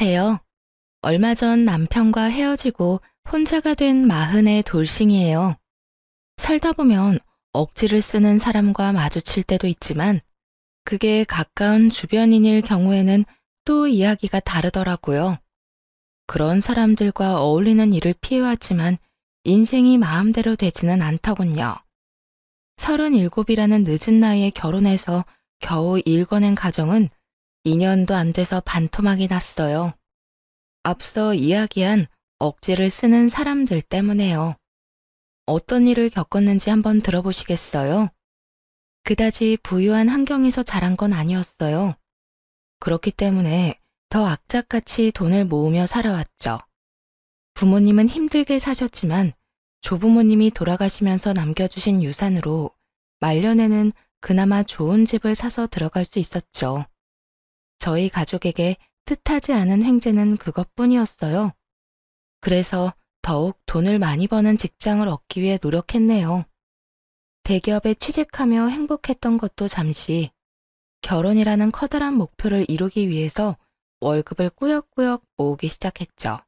안녕하세요. 얼마 전 남편과 헤어지고 혼자가 된 40의 돌싱이에요. 살다 보면 억지를 쓰는 사람과 마주칠 때도 있지만 그게 가까운 주변인일 경우에는 또 이야기가 다르더라고요. 그런 사람들과 어울리는 일을 피해왔지만 인생이 마음대로 되지는 않더군요. 37이라는 늦은 나이에 결혼해서 겨우 일궈낸 가정은 2년도 안 돼서 반토막이 났어요. 앞서 이야기한 억지를 쓰는 사람들 때문에요. 어떤 일을 겪었는지 한번 들어보시겠어요? 그다지 부유한 환경에서 자란 건 아니었어요. 그렇기 때문에 더 악착같이 돈을 모으며 살아왔죠. 부모님은 힘들게 사셨지만 조부모님이 돌아가시면서 남겨주신 유산으로 말년에는 그나마 좋은 집을 사서 들어갈 수 있었죠. 저희 가족에게 뜻하지 않은 횡재는 그것뿐이었어요. 그래서 더욱 돈을 많이 버는 직장을 얻기 위해 노력했네요. 대기업에 취직하며 행복했던 것도 잠시 결혼이라는 커다란 목표를 이루기 위해서 월급을 꾸역꾸역 모으기 시작했죠.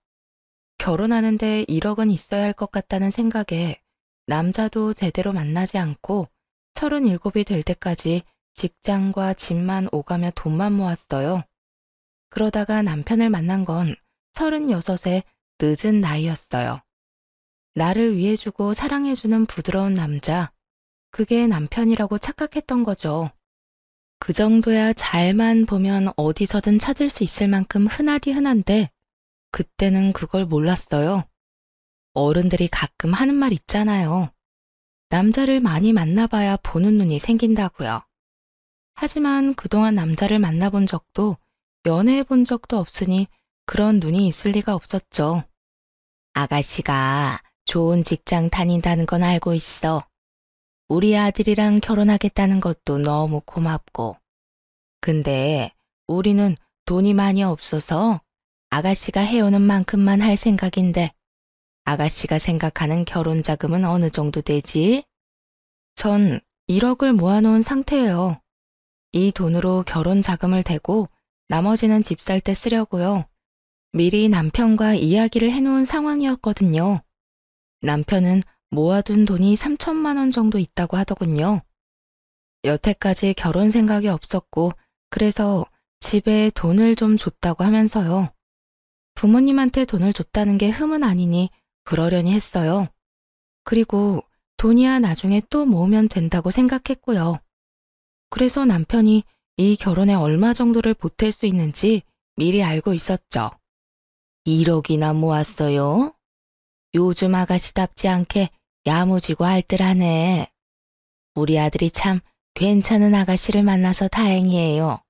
결혼하는데 1억은 있어야 할 것 같다는 생각에 남자도 제대로 만나지 않고 37이 될 때까지 직장과 집만 오가며 돈만 모았어요. 그러다가 남편을 만난 건 36의 늦은 나이였어요. 나를 위해주고 사랑해주는 부드러운 남자, 그게 남편이라고 착각했던 거죠. 그 정도야 잘만 보면 어디서든 찾을 수 있을 만큼 흔하디 흔한데 그때는 그걸 몰랐어요. 어른들이 가끔 하는 말 있잖아요. 남자를 많이 만나봐야 보는 눈이 생긴다고요. 하지만 그동안 남자를 만나본 적도 연애해본 적도 없으니 그런 눈이 있을 리가 없었죠. 아가씨가 좋은 직장 다닌다는 건 알고 있어. 우리 아들이랑 결혼하겠다는 것도 너무 고맙고. 근데 우리는 돈이 많이 없어서 아가씨가 해오는 만큼만 할 생각인데 아가씨가 생각하는 결혼 자금은 어느 정도 되지? 전 1억을 모아놓은 상태예요. 이 돈으로 결혼 자금을 대고 나머지는 집 살 때 쓰려고요. 미리 남편과 이야기를 해놓은 상황이었거든요. 남편은 모아둔 돈이 3천만 원 정도 있다고 하더군요. 여태까지 결혼 생각이 없었고 그래서 집에 돈을 좀 줬다고 하면서요. 부모님한테 돈을 줬다는 게 흠은 아니니 그러려니 했어요. 그리고 돈이야 나중에 또 모으면 된다고 생각했고요. 그래서 남편이 이 결혼에 얼마 정도를 보탤 수 있는지 미리 알고 있었죠. 1억이나 모았어요? 요즘 아가씨답지 않게 야무지고 알뜰하네. 우리 아들이 참 괜찮은 아가씨를 만나서 다행이에요.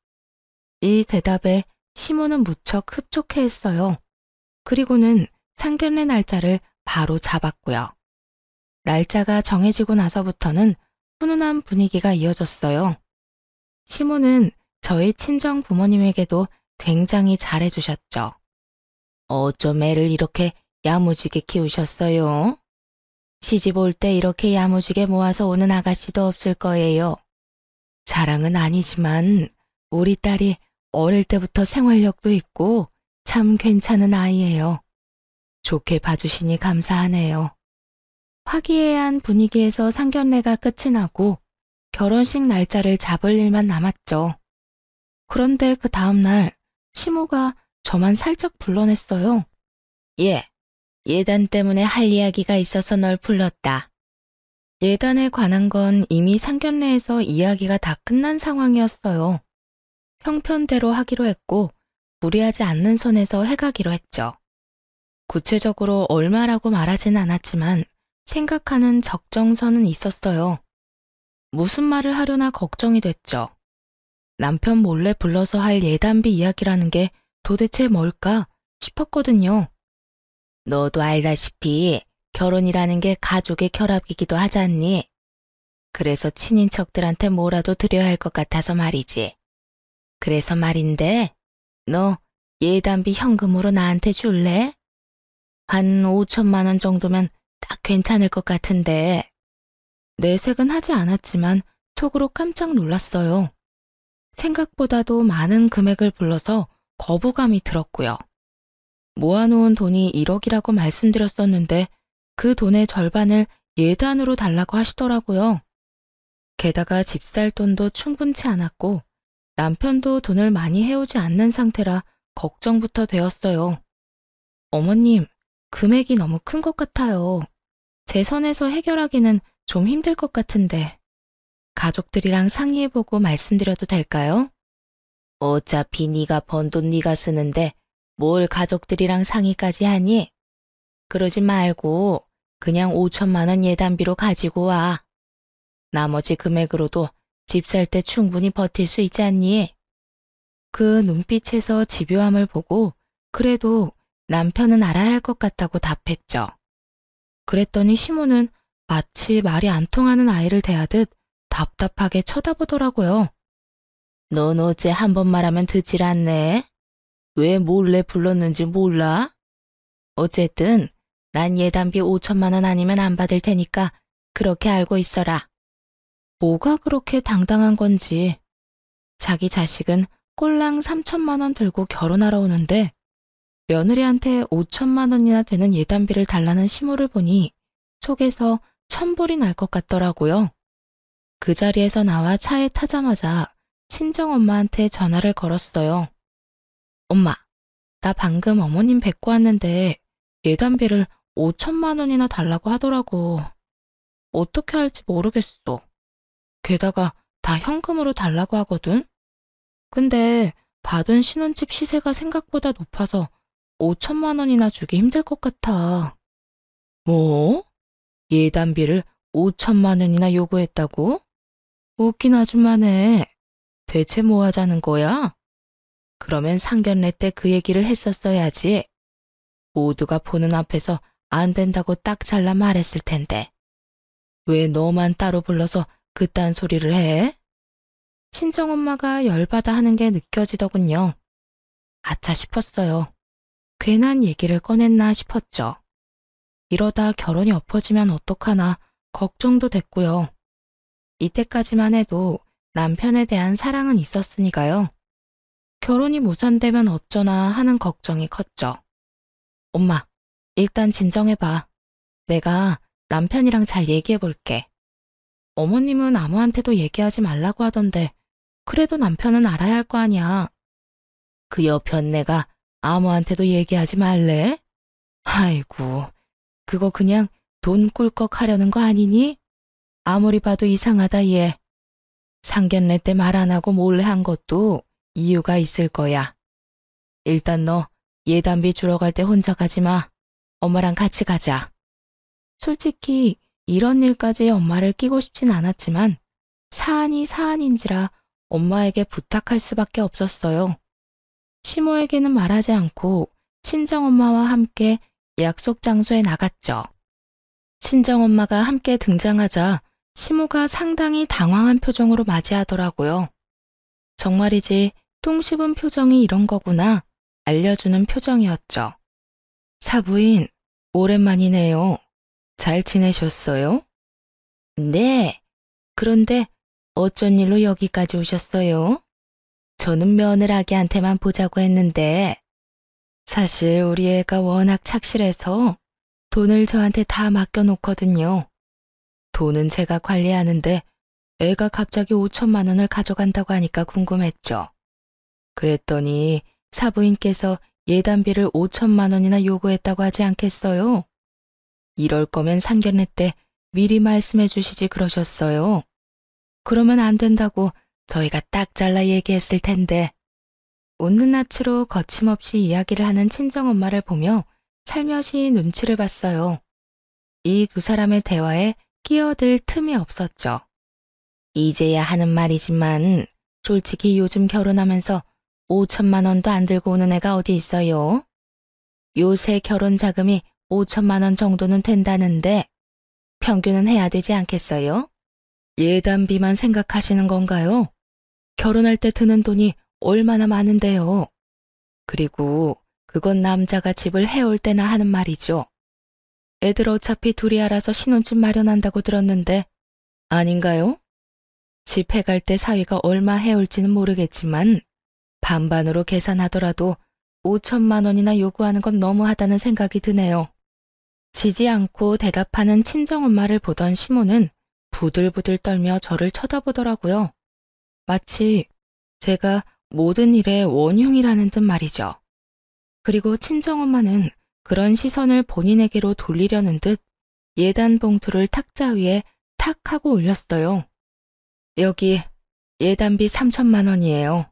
이 대답에 시모는 무척 흡족해했어요. 그리고는 상견례 날짜를 바로 잡았고요. 날짜가 정해지고 나서부터는 훈훈한 분위기가 이어졌어요. 시모는 저희 친정 부모님에게도 굉장히 잘해주셨죠. 어쩜 애를 이렇게 야무지게 키우셨어요? 시집 올 때 이렇게 야무지게 모아서 오는 아가씨도 없을 거예요. 자랑은 아니지만 우리 딸이 어릴 때부터 생활력도 있고 참 괜찮은 아이예요. 좋게 봐주시니 감사하네요. 화기애애한 분위기에서 상견례가 끝이 나고 결혼식 날짜를 잡을 일만 남았죠. 그런데 그 다음날 시모가 저만 살짝 불러냈어요. 예단 때문에 할 이야기가 있어서 널 불렀다. 예단에 관한 건 이미 상견례에서 이야기가 다 끝난 상황이었어요. 형편대로 하기로 했고 무리하지 않는 선에서 해가기로 했죠. 구체적으로 얼마라고 말하진 않았지만 생각하는 적정선은 있었어요. 무슨 말을 하려나 걱정이 됐죠. 남편 몰래 불러서 할 예단비 이야기라는 게 도대체 뭘까 싶었거든요. 너도 알다시피 결혼이라는 게 가족의 결합이기도 하잖니. 그래서 친인척들한테 뭐라도 드려야 할 것 같아서 말이지. 그래서 말인데 너 예단비 현금으로 나한테 줄래? 한 5천만 원 정도면 딱 괜찮을 것 같은데. 내색은 하지 않았지만 속으로 깜짝 놀랐어요. 생각보다도 많은 금액을 불러서 거부감이 들었고요. 모아놓은 돈이 1억이라고 말씀드렸었는데 그 돈의 절반을 예단으로 달라고 하시더라고요. 게다가 집 살 돈도 충분치 않았고 남편도 돈을 많이 해오지 않는 상태라 걱정부터 되었어요. 어머님, 금액이 너무 큰 것 같아요. 제 선에서 해결하기는 좀 힘들 것 같은데 가족들이랑 상의해보고 말씀드려도 될까요? 어차피 네가 번 돈 네가 쓰는데 뭘 가족들이랑 상의까지 하니? 그러지 말고 그냥 5천만 원 예단비로 가지고 와. 나머지 금액으로도 집 살 때 충분히 버틸 수 있지 않니? 그 눈빛에서 집요함을 보고 그래도 남편은 알아야 할 것 같다고 답했죠. 그랬더니 시모는 마치 말이 안 통하는 아이를 대하듯 답답하게 쳐다보더라고요. 넌 어째 한 번 말하면 듣질 않네? 왜 몰래 불렀는지 몰라? 어쨌든 난 예단비 5천만 원 아니면 안 받을 테니까 그렇게 알고 있어라. 뭐가 그렇게 당당한 건지. 자기 자식은 꼴랑 3천만 원 들고 결혼하러 오는데 며느리한테 5천만 원이나 되는 예단비를 달라는 시모를 보니 속에서 천불이 날 것 같더라고요. 그 자리에서 나와 차에 타자마자 친정엄마한테 전화를 걸었어요. 엄마, 나 방금 어머님 뵙고 왔는데 예단비를 5천만 원이나 달라고 하더라고. 어떻게 할지 모르겠어. 게다가 다 현금으로 달라고 하거든? 근데 받은 신혼집 시세가 생각보다 높아서 5천만 원이나 주기 힘들 것 같아. 뭐? 예단비를 5천만 원이나 요구했다고? 웃긴 아줌마네. 대체 뭐 하자는 거야? 그러면 상견례 때 그 얘기를 했었어야지. 모두가 보는 앞에서 안 된다고 딱 잘라 말했을 텐데. 왜 너만 따로 불러서 그딴 소리를 해? 친정엄마가 열받아 하는 게 느껴지더군요. 아차 싶었어요. 괜한 얘기를 꺼냈나 싶었죠. 이러다 결혼이 엎어지면 어떡하나 걱정도 됐고요. 이때까지만 해도 남편에 대한 사랑은 있었으니까요. 결혼이 무산되면 어쩌나 하는 걱정이 컸죠. 엄마, 일단 진정해봐. 내가 남편이랑 잘 얘기해볼게. 어머님은 아무한테도 얘기하지 말라고 하던데 그래도 남편은 알아야 할 거 아니야. 그 여편네가 아무한테도 얘기하지 말래? 아이고, 그거 그냥 돈 꿀꺽 하려는 거 아니니? 아무리 봐도 이상하다 얘. 상견례 때 말 안 하고 몰래 한 것도 이유가 있을 거야. 일단 너 예단비 주러 갈 때 혼자 가지 마. 엄마랑 같이 가자. 솔직히 이런 일까지 엄마를 끼고 싶진 않았지만 사안이 사안인지라 엄마에게 부탁할 수밖에 없었어요. 시모에게는 말하지 않고 친정엄마와 함께 약속 장소에 나갔죠. 친정엄마가 함께 등장하자 시모가 상당히 당황한 표정으로 맞이하더라고요. 정말이지 똥 씹은 표정이 이런 거구나 알려주는 표정이었죠. 사부인, 오랜만이네요. 잘 지내셨어요? 네. 그런데 어쩐 일로 여기까지 오셨어요? 저는 며느라기한테만 보자고 했는데 사실 우리 애가 워낙 착실해서 돈을 저한테 다 맡겨놓거든요. 돈은 제가 관리하는데 애가 갑자기 5천만 원을 가져간다고 하니까 궁금했죠. 그랬더니 사부인께서 예단비를 5천만 원이나 요구했다고 하지 않겠어요? 이럴 거면 상견례 때 미리 말씀해 주시지 그러셨어요. 그러면 안 된다고 저희가 딱 잘라 얘기했을 텐데. 웃는 낯으로 거침없이 이야기를 하는 친정엄마를 보며 살며시 눈치를 봤어요. 이 두 사람의 대화에 끼어들 틈이 없었죠. 이제야 하는 말이지만 솔직히 요즘 결혼하면서 5천만 원도 안 들고 오는 애가 어디 있어요? 요새 결혼 자금이 5천만 원 정도는 된다는데 평균은 해야 되지 않겠어요? 예단비만 생각하시는 건가요? 결혼할 때 드는 돈이 얼마나 많은데요. 그리고 그건 남자가 집을 해올 때나 하는 말이죠. 애들 어차피 둘이 알아서 신혼집 마련한다고 들었는데 아닌가요? 집 해갈 때 사위가 얼마 해올지는 모르겠지만 반반으로 계산하더라도 5천만 원이나 요구하는 건 너무하다는 생각이 드네요. 지지 않고 대답하는 친정엄마를 보던 시모는 부들부들 떨며 저를 쳐다보더라고요. 마치 제가 모든 일의 원흉이라는 듯 말이죠. 그리고 친정엄마는 그런 시선을 본인에게로 돌리려는 듯 예단 봉투를 탁자 위에 탁 하고 올렸어요. 여기 예단비 3천만 원이에요.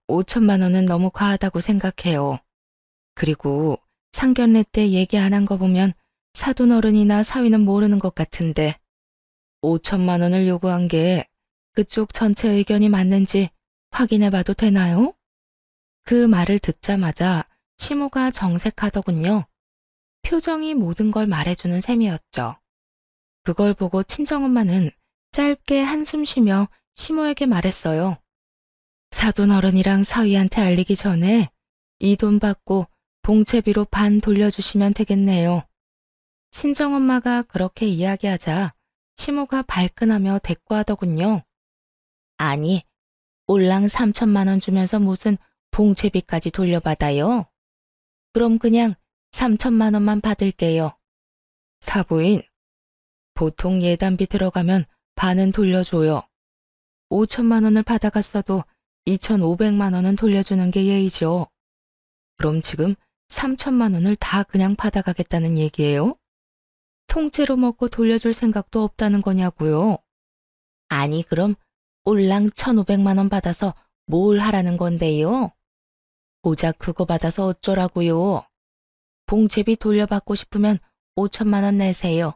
5천만 원은 너무 과하다고 생각해요. 그리고 상견례 때 얘기 안 한 거 보면 사돈어른이나 사위는 모르는 것 같은데 5천만 원을 요구한 게 그쪽 전체 의견이 맞는지 확인해 봐도 되나요? 그 말을 듣자마자 시모가 정색하더군요. 표정이 모든 걸 말해주는 셈이었죠. 그걸 보고 친정엄마는 짧게 한숨 쉬며 시모에게 말했어요. 사돈어른이랑 사위한테 알리기 전에 이 돈 받고 봉채비로 반 돌려주시면 되겠네요. 친정엄마가 그렇게 이야기하자 시모가 발끈하며 대꾸하더군요. 아니, 올랑 3천만 원 주면서 무슨 봉채비까지 돌려받아요? 그럼 그냥 3천만 원만 받을게요. 사부인, 보통 예단비 들어가면 반은 돌려줘요. 5천만 원을 받아갔어도 2,500만 원은 돌려주는 게 예의죠. 그럼 지금 3천만 원을 다 그냥 받아가겠다는 얘기예요? 통째로 먹고 돌려줄 생각도 없다는 거냐고요? 아니, 그럼 올랑 1,500만 원 받아서 뭘 하라는 건데요? 고작 그거 받아서 어쩌라고요? 봉채비 돌려받고 싶으면 5천만 원 내세요.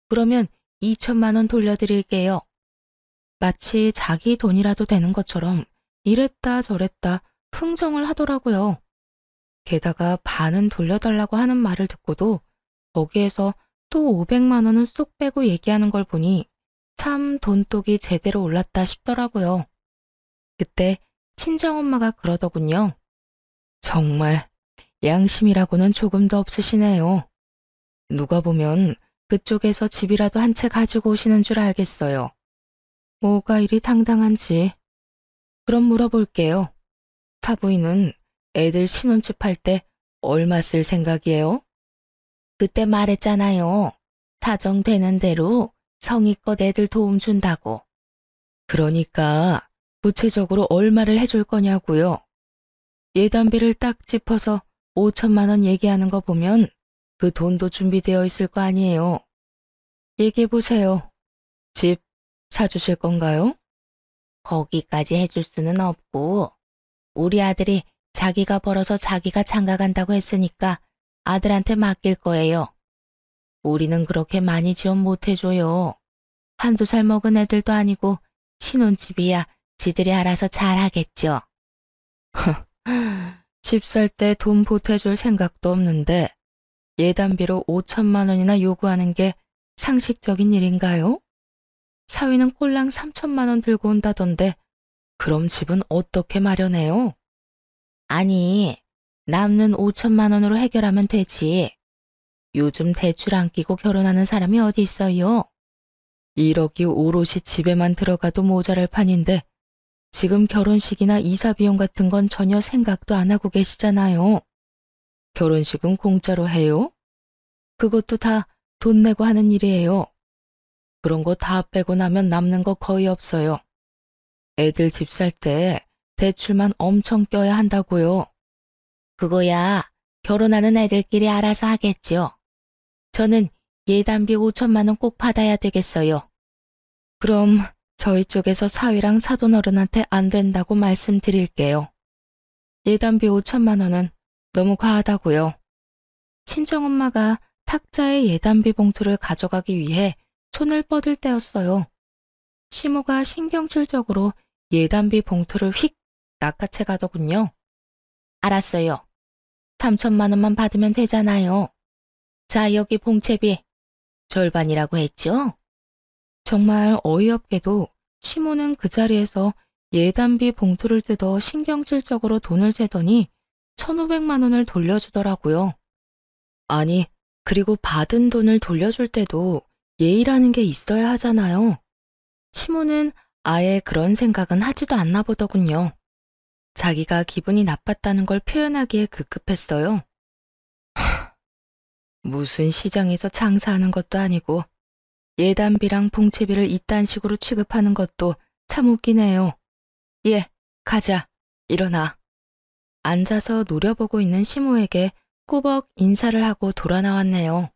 그러면 2천만 원 돌려드릴게요. 마치 자기 돈이라도 되는 것처럼 이랬다 저랬다 흥정을 하더라고요. 게다가 반은 돌려달라고 하는 말을 듣고도 거기에서 또 500만 원은 쏙 빼고 얘기하는 걸 보니 참 돈독이 제대로 올랐다 싶더라고요. 그때 친정엄마가 그러더군요. 정말 양심이라고는 조금도 없으시네요. 누가 보면 그쪽에서 집이라도 한 채 가지고 오시는 줄 알겠어요. 뭐가 이리 당당한지. 그럼 물어볼게요. 사부인은 애들 신혼집 할 때 얼마 쓸 생각이에요? 그때 말했잖아요. 사정 되는 대로 성의껏 애들 도움 준다고. 그러니까 구체적으로 얼마를 해줄 거냐고요. 예단비를 딱 짚어서 5천만 원 얘기하는 거 보면 그 돈도 준비되어 있을 거 아니에요. 얘기해보세요. 집 사주실 건가요? 거기까지 해줄 수는 없고 우리 아들이 자기가 벌어서 자기가 장가간다고 했으니까 아들한테 맡길 거예요. 우리는 그렇게 많이 지원 못 해줘요. 한두 살 먹은 애들도 아니고 신혼집이야 지들이 알아서 잘 하겠죠. 집 살 때 돈 보태줄 생각도 없는데 예단비로 5천만 원이나 요구하는 게 상식적인 일인가요? 사위는 꼴랑 3천만 원 들고 온다던데 그럼 집은 어떻게 마련해요? 아니, 남는 5천만 원으로 해결하면 되지. 요즘 대출 안 끼고 결혼하는 사람이 어디 있어요? 1억이 오롯이 집에만 들어가도 모자랄 판인데 지금 결혼식이나 이사 비용 같은 건 전혀 생각도 안 하고 계시잖아요. 결혼식은 공짜로 해요? 그것도 다 돈 내고 하는 일이에요. 그런 거 다 빼고 나면 남는 거 거의 없어요. 애들 집 살 때 대출만 엄청 껴야 한다고요. 그거야 결혼하는 애들끼리 알아서 하겠죠. 저는 예단비 5천만 원 꼭 받아야 되겠어요. 그럼 저희 쪽에서 사위랑 사돈어른한테 안 된다고 말씀드릴게요. 예단비 5천만 원은 너무 과하다고요. 친정엄마가 탁자의 예단비 봉투를 가져가기 위해 손을 뻗을 때였어요. 시모가 신경질적으로 예단비 봉투를 휙 낚아채 가더군요. 알았어요. 3천만 원만 받으면 되잖아요. 자, 여기 봉채비. 절반이라고 했죠? 정말 어이없게도 시모는 그 자리에서 예단비 봉투를 뜯어 신경질적으로 돈을 세더니 1,500만 원을 돌려주더라고요. 아니, 그리고 받은 돈을 돌려줄 때도 예의라는 게 있어야 하잖아요. 시모는 아예 그런 생각은 하지도 않나 보더군요. 자기가 기분이 나빴다는 걸 표현하기에 급급했어요. 무슨 시장에서 장사하는 것도 아니고 예단비랑 봉채비를 이딴 식으로 취급하는 것도 참 웃기네요. 예, 가자. 일어나. 앉아서 노려보고 있는 시모에게 꾸벅 인사를 하고 돌아 나왔네요.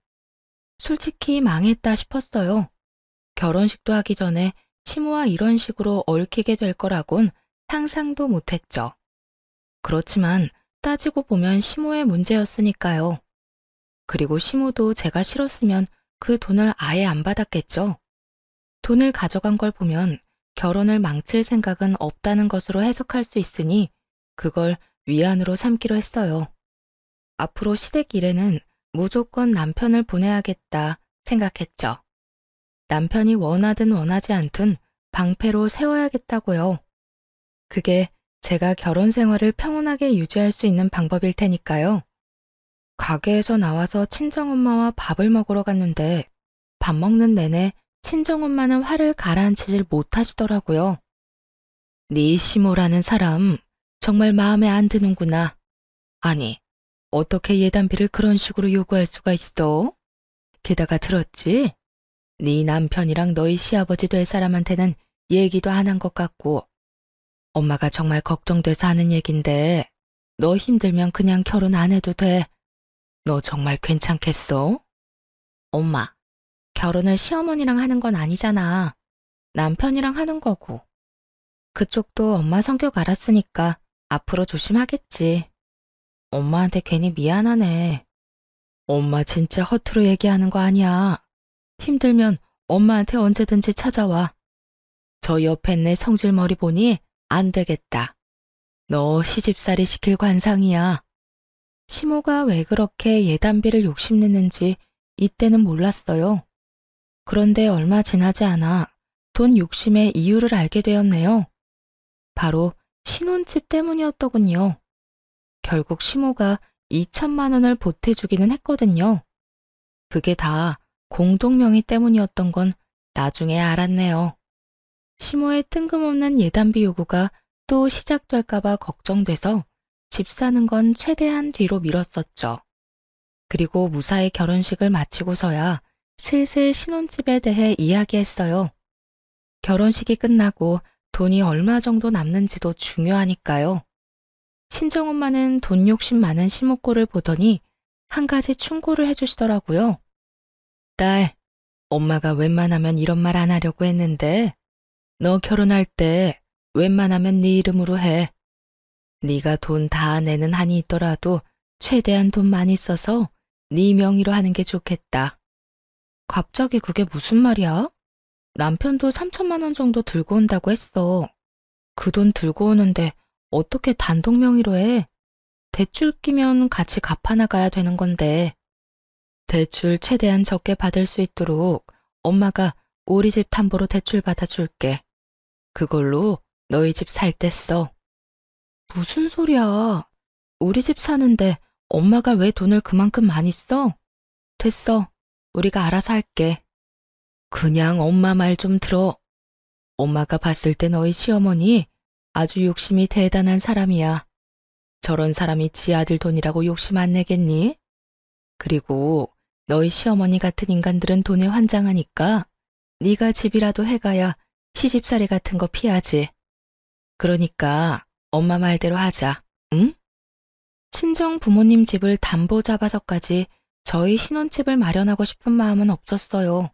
솔직히 망했다 싶었어요. 결혼식도 하기 전에 시모와 이런 식으로 얽히게 될 거라곤 상상도 못했죠. 그렇지만 따지고 보면 시모의 문제였으니까요. 그리고 시모도 제가 싫었으면 그 돈을 아예 안 받았겠죠. 돈을 가져간 걸 보면 결혼을 망칠 생각은 없다는 것으로 해석할 수 있으니 그걸 위안으로 삼기로 했어요. 앞으로 시댁 일에는 무조건 남편을 보내야겠다 생각했죠. 남편이 원하든 원하지 않든 방패로 세워야겠다고요. 그게 제가 결혼 생활을 평온하게 유지할 수 있는 방법일 테니까요. 가게에서 나와서 친정엄마와 밥을 먹으러 갔는데 밥 먹는 내내 친정엄마는 화를 가라앉히질 못하시더라고요. 네 시모라는 사람 정말 마음에 안 드는구나. 아니, 어떻게 예단비를 그런 식으로 요구할 수가 있어? 게다가 들었지? 네 남편이랑 너희 시아버지 될 사람한테는 얘기도 안 한 것 같고 엄마가 정말 걱정돼서 하는 얘긴데 너 힘들면 그냥 결혼 안 해도 돼. 너 정말 괜찮겠어? 엄마, 결혼을 시어머니랑 하는 건 아니잖아. 남편이랑 하는 거고. 그쪽도 엄마 성격 알았으니까 앞으로 조심하겠지. 엄마한테 괜히 미안하네. 엄마 진짜 허투루 얘기하는 거 아니야. 힘들면 엄마한테 언제든지 찾아와. 저 옆에 내 성질머리 보니 안 되겠다. 너 시집살이 시킬 관상이야. 시모가 왜 그렇게 예단비를 욕심냈는지 이때는 몰랐어요. 그런데 얼마 지나지 않아 돈 욕심의 이유를 알게 되었네요. 바로 신혼집 때문이었더군요. 결국 시모가 2천만 원을 보태주기는 했거든요. 그게 다 공동명의 때문이었던 건 나중에 알았네요. 시모의 뜬금없는 예단비 요구가 또 시작될까봐 걱정돼서 집 사는 건 최대한 뒤로 미뤘었죠. 그리고 무사히 결혼식을 마치고서야 슬슬 신혼집에 대해 이야기했어요. 결혼식이 끝나고 돈이 얼마 정도 남는지도 중요하니까요. 친정엄마는 돈 욕심 많은 시모 꼴을 보더니 한 가지 충고를 해주시더라고요. 딸, 엄마가 웬만하면 이런 말 안 하려고 했는데 너 결혼할 때 웬만하면 네 이름으로 해. 네가 돈 다 내는 한이 있더라도 최대한 돈 많이 써서 네 명의로 하는 게 좋겠다. 갑자기 그게 무슨 말이야? 남편도 3천만 원 정도 들고 온다고 했어. 그 돈 들고 오는데 어떻게 단독 명의로 해? 대출 끼면 같이 갚아나가야 되는 건데. 대출 최대한 적게 받을 수 있도록 엄마가 우리 집 담보로 대출 받아줄게. 그걸로 너희 집 살 때 써. 무슨 소리야? 우리 집 사는데 엄마가 왜 돈을 그만큼 많이 써? 됐어. 우리가 알아서 할게. 그냥 엄마 말 좀 들어. 엄마가 봤을 때 너희 시어머니 아주 욕심이 대단한 사람이야. 저런 사람이 지 아들 돈이라고 욕심 안 내겠니? 그리고 너희 시어머니 같은 인간들은 돈에 환장하니까 네가 집이라도 해가야 시집살이 같은 거 피하지. 그러니까 엄마 말대로 하자, 응? 친정 부모님 집을 담보 잡아서까지 저희 신혼집을 마련하고 싶은 마음은 없었어요.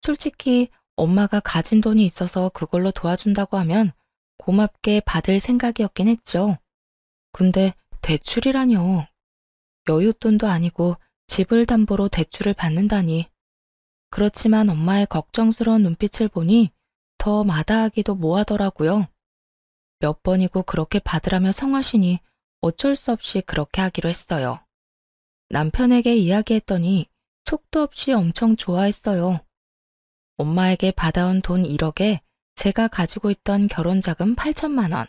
솔직히 엄마가 가진 돈이 있어서 그걸로 도와준다고 하면 고맙게 받을 생각이었긴 했죠. 근데 대출이라뇨. 여윳돈도 아니고 집을 담보로 대출을 받는다니. 그렇지만 엄마의 걱정스러운 눈빛을 보니 더 마다하기도 뭐하더라고요. 몇 번이고 그렇게 받으라며 성하시니 어쩔 수 없이 그렇게 하기로 했어요. 남편에게 이야기했더니 촉도 없이 엄청 좋아했어요. 엄마에게 받아온 돈 1억에 제가 가지고 있던 결혼자금 8천만 원,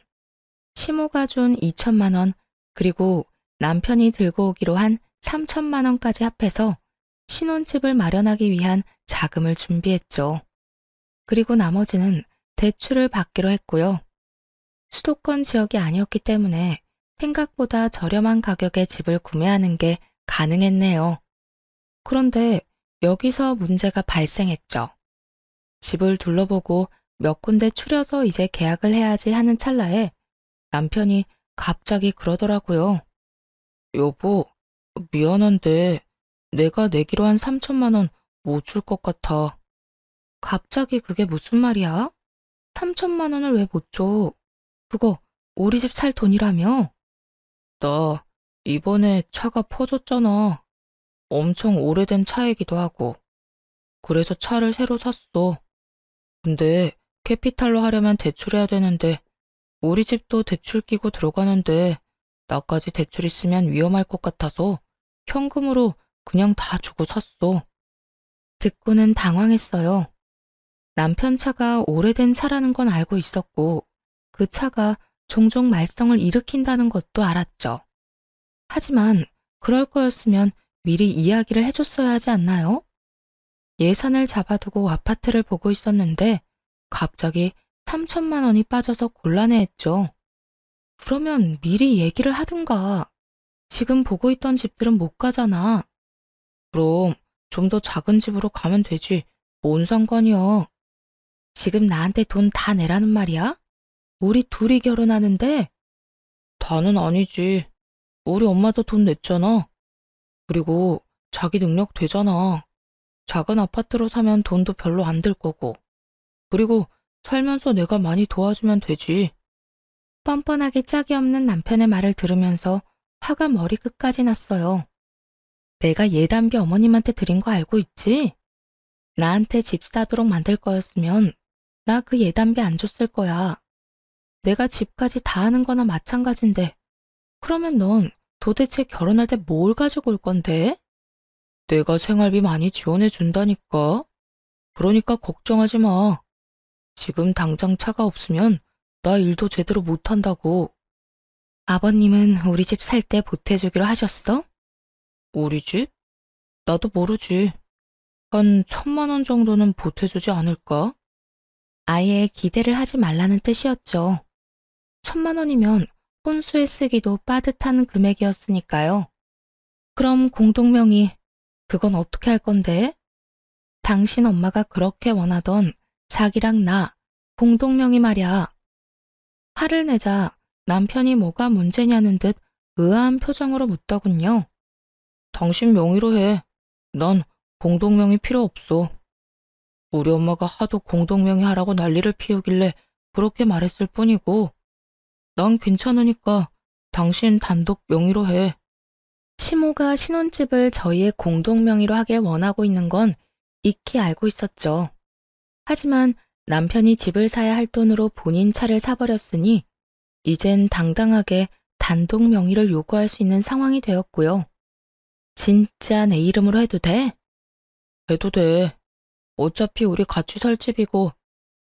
시모가 준 2천만 원, 그리고 남편이 들고 오기로 한 3천만 원까지 합해서 신혼집을 마련하기 위한 자금을 준비했죠. 그리고 나머지는 대출을 받기로 했고요. 수도권 지역이 아니었기 때문에 생각보다 저렴한 가격에 집을 구매하는 게 가능했네요. 그런데 여기서 문제가 발생했죠. 집을 둘러보고 몇 군데 추려서 이제 계약을 해야지 하는 찰나에 남편이 갑자기 그러더라고요. 여보, 미안한데 내가 내기로 한 3천만 원 못 줄 것 같아. 갑자기 그게 무슨 말이야? 3천만 원을 왜 못 줘? 그거 우리 집 살 돈이라며? 나 이번에 차가 퍼졌잖아. 엄청 오래된 차이기도 하고. 그래서 차를 새로 샀어. 근데 캐피탈로 하려면 대출해야 되는데 우리 집도 대출 끼고 들어가는데 나까지 대출 있으면 위험할 것 같아서 현금으로 그냥 다 주고 샀어. 듣고는 당황했어요. 남편 차가 오래된 차라는 건 알고 있었고 그 차가 종종 말썽을 일으킨다는 것도 알았죠. 하지만 그럴 거였으면 미리 이야기를 해줬어야 하지 않나요? 예산을 잡아두고 아파트를 보고 있었는데 갑자기 3천만 원이 빠져서 곤란해했죠. 그러면 미리 얘기를 하든가. 지금 보고 있던 집들은 못 가잖아. 그럼 좀 더 작은 집으로 가면 되지. 뭔 상관이야. 지금 나한테 돈 다 내라는 말이야? 우리 둘이 결혼하는데? 다는 아니지. 우리 엄마도 돈 냈잖아. 그리고 자기 능력 되잖아. 작은 아파트로 사면 돈도 별로 안 들 거고. 그리고 살면서 내가 많이 도와주면 되지. 뻔뻔하게 짝이 없는 남편의 말을 들으면서 화가 머리끝까지 났어요. 내가 예단비 어머님한테 드린 거 알고 있지? 나한테 집 사도록 만들 거였으면 나 그 예단비 안 줬을 거야. 내가 집까지 다 하는 거나 마찬가지인데 그러면 넌 도대체 결혼할 때 뭘 가지고 올 건데? 내가 생활비 많이 지원해 준다니까. 그러니까 걱정하지 마. 지금 당장 차가 없으면 나 일도 제대로 못 한다고. 아버님은 우리 집 살 때 보태주기로 하셨어? 우리 집? 나도 모르지. 한 1,000만 원 정도는 보태주지 않을까? 아예 기대를 하지 말라는 뜻이었죠. 1,000만 원이면 혼수에 쓰기도 빠듯한 금액이었으니까요. 그럼 공동명의, 그건 어떻게 할 건데? 당신 엄마가 그렇게 원하던 자기랑 나, 공동명의 말이야. 화를 내자 남편이 뭐가 문제냐는 듯 의아한 표정으로 묻더군요. 당신 명의로 해. 난 공동명의 필요 없어. 우리 엄마가 하도 공동명의 하라고 난리를 피우길래 그렇게 말했을 뿐이고, 난 괜찮으니까 당신 단독 명의로 해. 시모가 신혼집을 저희의 공동명의로 하길 원하고 있는 건 익히 알고 있었죠. 하지만 남편이 집을 사야 할 돈으로 본인 차를 사버렸으니 이젠 당당하게 단독 명의를 요구할 수 있는 상황이 되었고요. 진짜 내 이름으로 해도 돼? 해도 돼. 어차피 우리 같이 살 집이고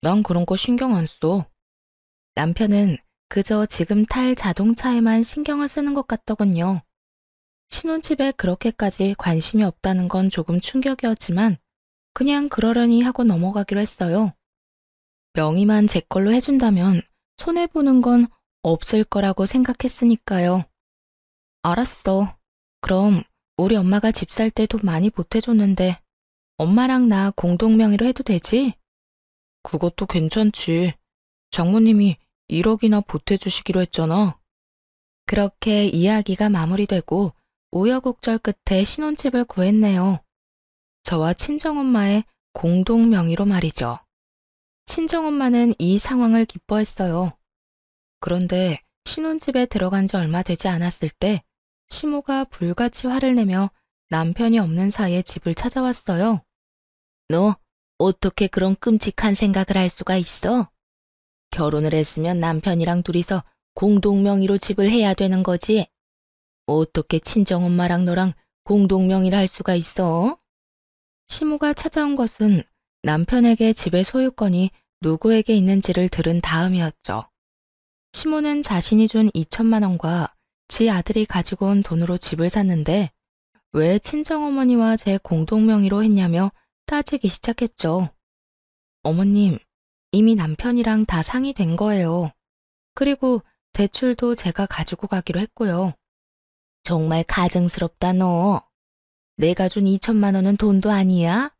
난 그런 거 신경 안 써. 남편은 그저 지금 탈 자동차에만 신경을 쓰는 것 같더군요. 신혼집에 그렇게까지 관심이 없다는 건 조금 충격이었지만 그냥 그러려니 하고 넘어가기로 했어요. 명의만 제 걸로 해준다면 손해보는 건 없을 거라고 생각했으니까요. 알았어. 그럼 우리 엄마가 집 살 때 돈 많이 보태줬는데 엄마랑 나 공동명의로 해도 되지? 그것도 괜찮지. 장모님이 1억이나 보태주시기로 했잖아. 그렇게 이야기가 마무리되고 우여곡절 끝에 신혼집을 구했네요. 저와 친정엄마의 공동명의로 말이죠. 친정엄마는 이 상황을 기뻐했어요. 그런데 신혼집에 들어간 지 얼마 되지 않았을 때 시모가 불같이 화를 내며 남편이 없는 사이에 집을 찾아왔어요. 너 어떻게 그런 끔찍한 생각을 할 수가 있어? 결혼을 했으면 남편이랑 둘이서 공동명의로 집을 해야 되는 거지. 어떻게 친정엄마랑 너랑 공동명의를 할 수가 있어? 시모가 찾아온 것은 남편에게 집의 소유권이 누구에게 있는지를 들은 다음이었죠. 시모는 자신이 준 2천만 원과 지 아들이 가지고 온 돈으로 집을 샀는데 왜 친정어머니와 제 공동명의로 했냐며 따지기 시작했죠. 어머님, 이미 남편이랑 다 상의된 거예요. 그리고 대출도 제가 가지고 가기로 했고요. 정말 가증스럽다, 너. 내가 준 2천만 원은 돈도 아니야?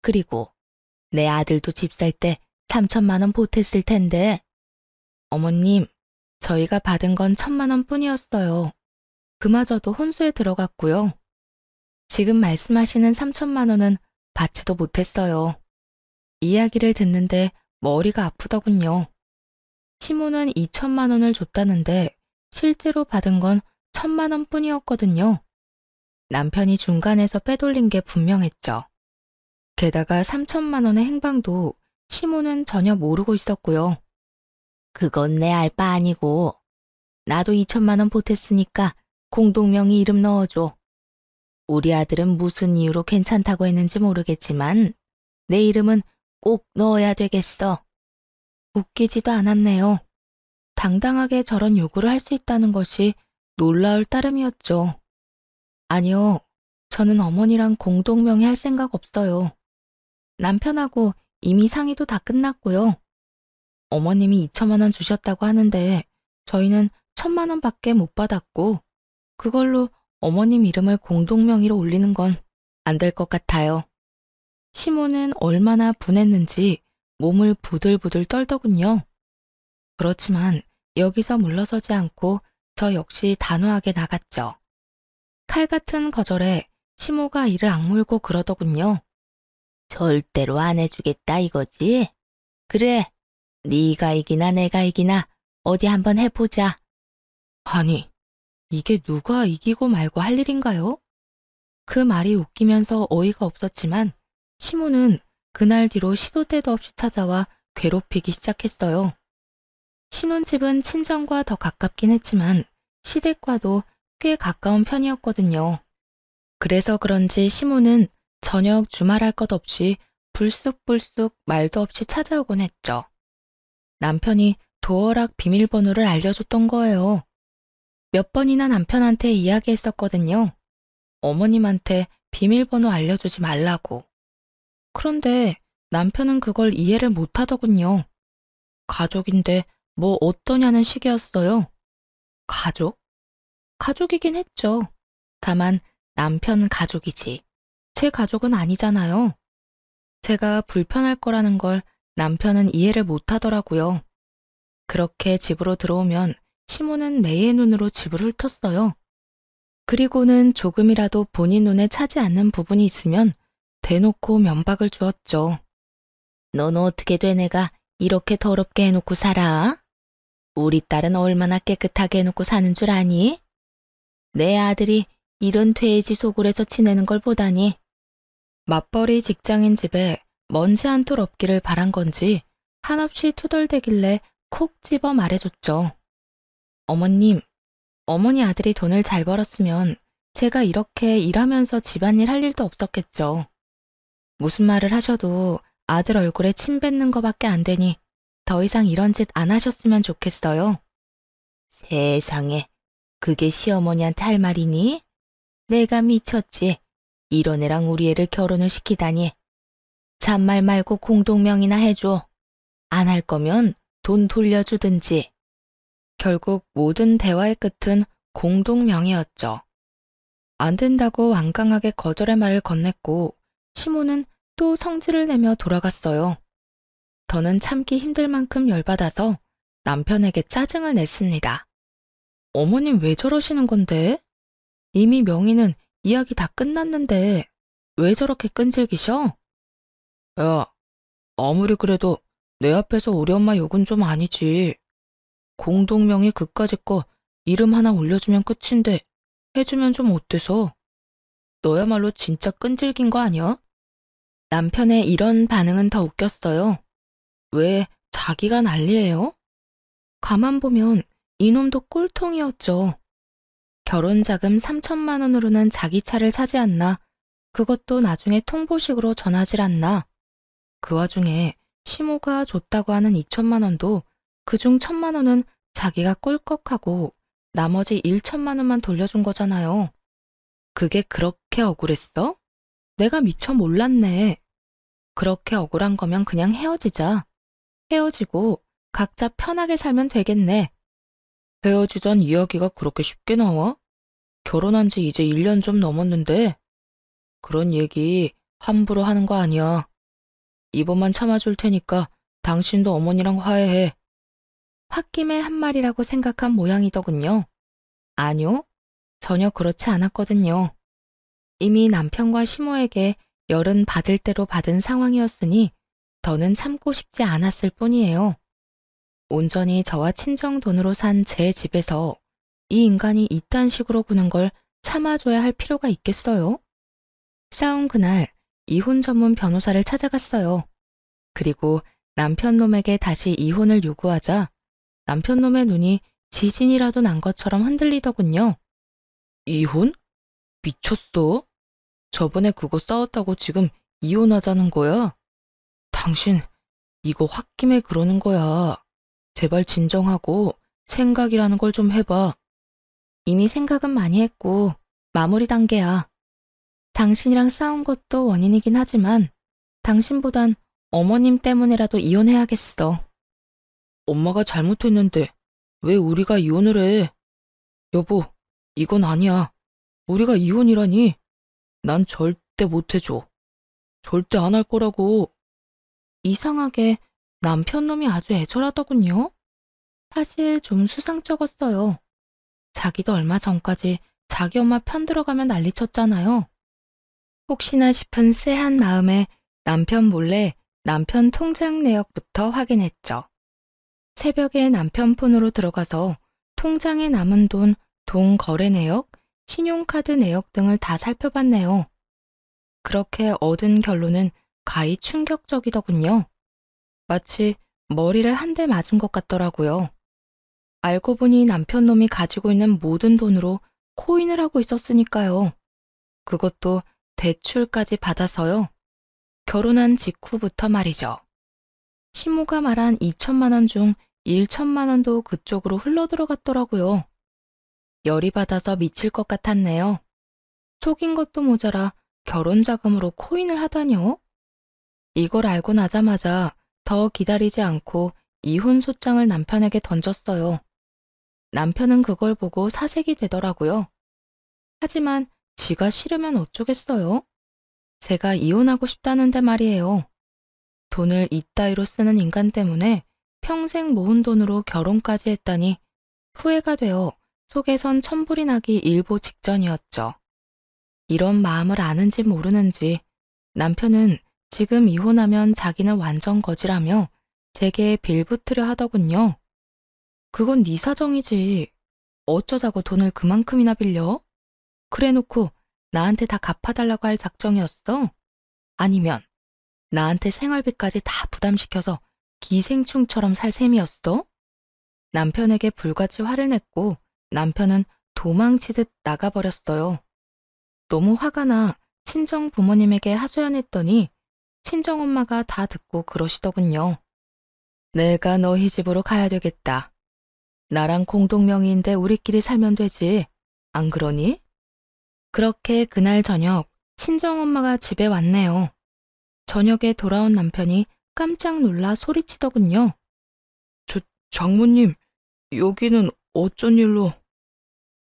그리고 내 아들도 집 살 때 3천만 원 보탰을 텐데. 어머님, 저희가 받은 건 1천만 원 뿐이었어요. 그마저도 혼수에 들어갔고요. 지금 말씀하시는 3천만 원은 받지도 못했어요. 이야기를 듣는데 머리가 아프더군요. 시모는 2천만 원을 줬다는데 실제로 받은 건 1천만 원 뿐이었거든요. 남편이 중간에서 빼돌린 게 분명했죠. 게다가 3천만 원의 행방도 시모는 전혀 모르고 있었고요. 그건 내 알 바 아니고 나도 2천만 원 보탰으니까 공동명의 이름 넣어줘. 우리 아들은 무슨 이유로 괜찮다고 했는지 모르겠지만 내 이름은 꼭 넣어야 되겠어. 웃기지도 않았네요. 당당하게 저런 요구를 할 수 있다는 것이 놀라울 따름이었죠. 아니요, 저는 어머니랑 공동명의 할 생각 없어요. 남편하고 이미 상의도 다 끝났고요. 어머님이 2천만 원 주셨다고 하는데 저희는 1천만 원밖에 못 받았고 그걸로 어머님 이름을 공동명의로 올리는 건 안 될 것 같아요. 시모는 얼마나 분했는지 몸을 부들부들 떨더군요. 그렇지만 여기서 물러서지 않고 저 역시 단호하게 나갔죠. 칼 같은 거절에 시모가 이를 악물고 그러더군요. 절대로 안 해주겠다 이거지? 그래, 네가 이기나 내가 이기나 어디 한번 해보자. 아니, 이게 누가 이기고 말고 할 일인가요? 그 말이 웃기면서 어이가 없었지만 시모는 그날 뒤로 시도 때도 없이 찾아와 괴롭히기 시작했어요. 신혼집은 친정과 더 가깝긴 했지만 시댁과도 꽤 가까운 편이었거든요. 그래서 그런지 시모는 저녁 주말할 것 없이 불쑥불쑥 말도 없이 찾아오곤 했죠. 남편이 도어락 비밀번호를 알려줬던 거예요. 몇 번이나 남편한테 이야기했었거든요. 어머님한테 비밀번호 알려주지 말라고. 그런데 남편은 그걸 이해를 못하더군요. 가족인데 뭐 어떠냐는 식이었어요. 가족? 가족이긴 했죠. 다만 남편 가족이지. 제 가족은 아니잖아요. 제가 불편할 거라는 걸 남편은 이해를 못하더라고요. 그렇게 집으로 들어오면 시모는 매의 눈으로 집을 훑었어요. 그리고는 조금이라도 본인 눈에 차지 않는 부분이 있으면 대놓고 면박을 주었죠. 넌 어떻게 돼 내가 이렇게 더럽게 해놓고 살아? 우리 딸은 얼마나 깨끗하게 해놓고 사는 줄 아니? 내 아들이 이런 돼지 소굴에서 지내는 걸 보다니. 맞벌이 직장인 집에 먼지 한 톨 없기를 바란 건지 한없이 투덜대길래 콕 집어 말해줬죠. 어머님, 어머니 아들이 돈을 잘 벌었으면 제가 이렇게 일하면서 집안일 할 일도 없었겠죠. 무슨 말을 하셔도 아들 얼굴에 침 뱉는 거밖에 안 되니 더 이상 이런 짓 안 하셨으면 좋겠어요. 세상에, 그게 시어머니한테 할 말이니? 내가 미쳤지. 이런 애랑 우리 애를 결혼을 시키다니. 잔말 말고 공동명의나 해줘. 안 할 거면 돈 돌려주든지. 결국 모든 대화의 끝은 공동명의였죠. 안 된다고 완강하게 거절의 말을 건넸고 시모는 또 성질을 내며 돌아갔어요. 더는 참기 힘들 만큼 열받아서 남편에게 짜증을 냈습니다. 어머님 왜 저러시는 건데? 이미 명의는 이야기 다 끝났는데 왜 저렇게 끈질기셔? 야, 아무리 그래도 내 앞에서 우리 엄마 욕은 좀 아니지. 공동명의 그까짓 거 이름 하나 올려주면 끝인데 해주면 좀 어때서? 너야말로 진짜 끈질긴 거 아니야? 남편의 이런 반응은 더 웃겼어요. 왜 자기가 난리예요? 가만 보면 이놈도 꼴통이었죠. 결혼자금 3천만 원으로는 자기 차를 사지 않나. 그것도 나중에 통보식으로 전하질 않나. 그 와중에 시모가 줬다고 하는 2천만 원도 그중 1천만 원은 자기가 꿀꺽하고 나머지 1천만 원만 돌려준 거잖아요. 그게 그렇게 억울했어? 내가 미처 몰랐네. 그렇게 억울한 거면 그냥 헤어지자. 헤어지고 각자 편하게 살면 되겠네. 헤어지자는 이야기가 그렇게 쉽게 나와? 결혼한 지 이제 1년 좀 넘었는데 그런 얘기 함부로 하는 거 아니야. 이번만 참아줄 테니까 당신도 어머니랑 화해해. 홧김에 한 말이라고 생각한 모양이더군요. 아니요, 전혀 그렇지 않았거든요. 이미 남편과 시모에게 열은 받을 대로 받은 상황이었으니 더는 참고 싶지 않았을 뿐이에요. 온전히 저와 친정 돈으로 산 제 집에서 이 인간이 이딴 식으로 구는 걸 참아줘야 할 필요가 있겠어요? 싸운 그날 이혼 전문 변호사를 찾아갔어요. 그리고 남편 놈에게 다시 이혼을 요구하자 남편 놈의 눈이 지진이라도 난 것처럼 흔들리더군요. 이혼? 미쳤어? 저번에 그거 싸웠다고 지금 이혼하자는 거야? 당신 이거 홧김에 그러는 거야. 제발 진정하고 생각이라는 걸 좀 해봐. 이미 생각은 많이 했고 마무리 단계야. 당신이랑 싸운 것도 원인이긴 하지만 당신보단 어머님 때문에라도 이혼해야겠어. 엄마가 잘못했는데 왜 우리가 이혼을 해? 여보, 이건 아니야. 우리가 이혼이라니. 난 절대 못 해줘. 절대 안 할 거라고. 이상하게 남편 놈이 아주 애절하더군요. 사실 좀 수상쩍었어요. 자기도 얼마 전까지 자기 엄마 편 들어가면 난리쳤잖아요. 혹시나 싶은 쎄한 마음에 남편 몰래 남편 통장 내역부터 확인했죠. 새벽에 남편 폰으로 들어가서 통장에 남은 돈, 돈 거래 내역, 신용카드 내역 등을 다 살펴봤네요. 그렇게 얻은 결론은 가히 충격적이더군요. 마치 머리를 한 대 맞은 것 같더라고요. 알고 보니 남편 놈이 가지고 있는 모든 돈으로 코인을 하고 있었으니까요. 그것도 대출까지 받아서요. 결혼한 직후부터 말이죠. 시모가 말한 2천만 원 중 1천만 원도 그쪽으로 흘러들어갔더라고요. 열이 받아서 미칠 것 같았네요. 속인 것도 모자라 결혼 자금으로 코인을 하다니요? 이걸 알고 나자마자 더 기다리지 않고 이혼 소장을 남편에게 던졌어요. 남편은 그걸 보고 사색이 되더라고요. 하지만 지가 싫으면 어쩌겠어요? 제가 이혼하고 싶다는데 말이에요. 돈을 이따위로 쓰는 인간 때문에 평생 모은 돈으로 결혼까지 했다니 후회가 되어 속에선 천불이 나기 일보 직전이었죠. 이런 마음을 아는지 모르는지 남편은 지금 이혼하면 자기는 완전 거지라며 제게 빌붙으려 하더군요. 그건 네 사정이지. 어쩌자고 돈을 그만큼이나 빌려? 그래놓고 나한테 다 갚아달라고 할 작정이었어? 아니면 나한테 생활비까지 다 부담시켜서 기생충처럼 살 셈이었어? 남편에게 불같이 화를 냈고 남편은 도망치듯 나가버렸어요. 너무 화가 나 친정 부모님에게 하소연했더니 친정엄마가 다 듣고 그러시더군요. 내가 너희 집으로 가야 되겠다. 나랑 공동명의인데 우리끼리 살면 되지. 안 그러니? 그렇게 그날 저녁 친정엄마가 집에 왔네요. 저녁에 돌아온 남편이 깜짝 놀라 소리치더군요. 장모님, 여기는 어쩐 일로?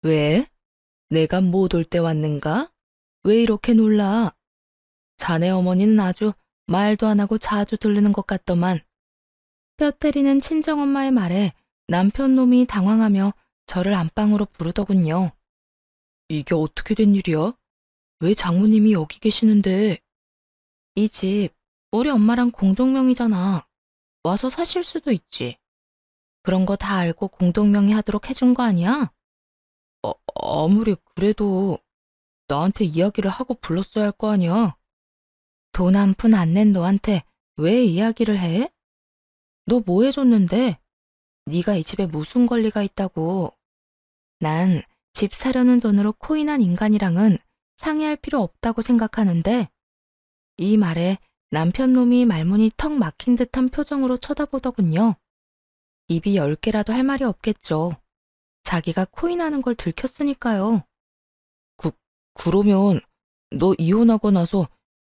왜? 내가 못 올 때 왔는가? 왜 이렇게 놀라? 자네 어머니는 아주 말도 안 하고 자주 들르는 것 같더만. 뼈 때리는 친정엄마의 말에 남편 놈이 당황하며 저를 안방으로 부르더군요. 이게 어떻게 된 일이야? 왜 장모님이 여기 계시는데? 이 집 우리 엄마랑 공동명의잖아. 와서 사실 수도 있지. 그런 거 다 알고 공동명의 하도록 해준 거 아니야? 아무리 그래도 나한테 이야기를 하고 불렀어야 할 거 아니야? 돈 한 푼 안 낸 너한테 왜 이야기를 해? 너 뭐 해줬는데? 네가 이 집에 무슨 권리가 있다고. 난 집 사려는 돈으로 코인한 인간이랑은 상의할 필요 없다고 생각하는데 이 말에 남편 놈이 말문이 턱 막힌 듯한 표정으로 쳐다보더군요. 입이 10개라도 할 말이 없겠죠. 자기가 코인하는 걸 들켰으니까요. 그러면 너 이혼하고 나서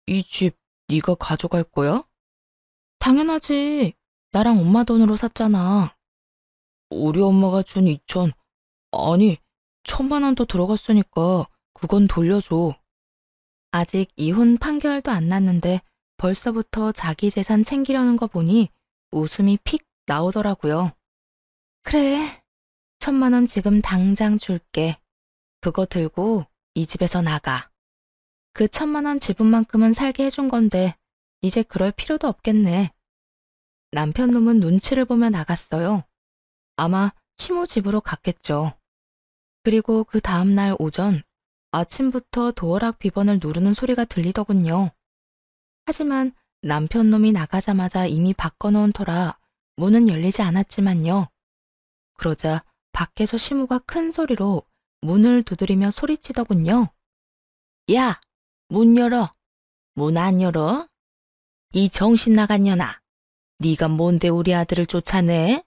이 집 네가 가져갈 거야? 당연하지. 나랑 엄마 돈으로 샀잖아. 우리 엄마가 준 2천, 아니, 1,000만 원 더 들어갔으니까 그건 돌려줘. 아직 이혼 판결도 안 났는데 벌써부터 자기 재산 챙기려는 거 보니 웃음이 픽 나오더라고요. 그래, 1,000만 원 지금 당장 줄게. 그거 들고 이 집에서 나가. 그 1,000만 원 지분만큼은 살게 해준 건데 이제 그럴 필요도 없겠네. 남편 놈은 눈치를 보며 나갔어요. 아마 시모 집으로 갔겠죠. 그리고 그 다음날 오전 아침부터 도어락 비번을 누르는 소리가 들리더군요. 하지만 남편 놈이 나가자마자 이미 바꿔놓은 터라 문은 열리지 않았지만요. 그러자 밖에서 시모가 큰 소리로 문을 두드리며 소리치더군요. 야, 문 열어. 문 안 열어? 이 정신 나간 년아. 네가 뭔데 우리 아들을 쫓아내?